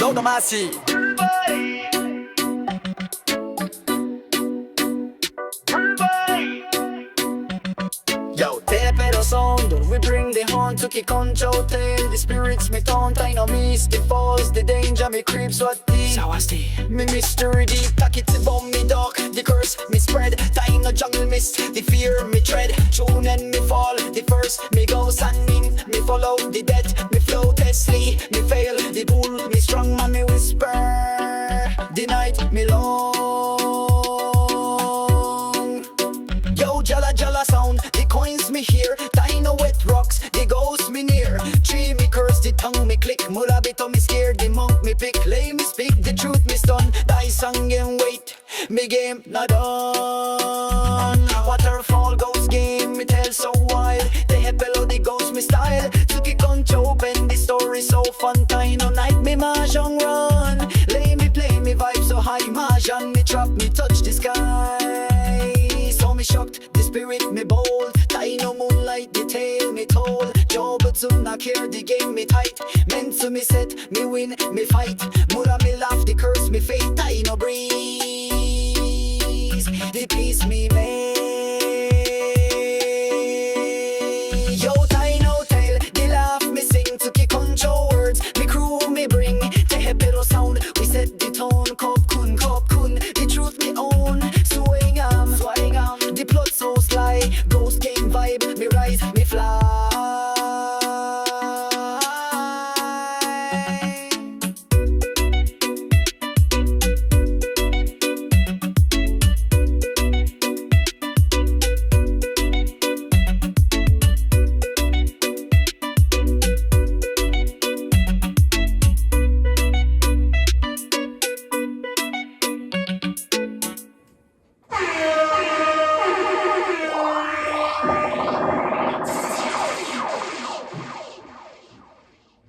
ロードマーシーYo, te pero sound, we bring the horn to kick on Joe tail. The spirits me taunt, I know misty falls. The danger me creeps what the me mystery deep, tack it bomb me dark. The curse me spread, time no jungle mist. The fear me tread, tune and me fall. The first me go standing, me follow the death. Me flow testly, me fail. The bull me strong, man me whisper. The night me long. Yo, jala jala sound. Coins me here, dino wet rocks, the ghost me near. Tree me curse, the tongue me click, mulabito me scared, the monk me pick, lay me speak, the truth me stun, die song and wait, me game not done. Waterfall ghost game, me tell so wild, the hepelo the ghost me style, Tsuki concho open, the story so fun, dino night me mahjong run, lay me play me vibe so high, mahjong me trap, me touch the sky, so me shocked, the spirit me bold. No moonlight, the tale me told. Joe but soon not care, the game me tight. Meant to me set, me win, me fight. Mura me laugh, the curse me fate. I no breathe.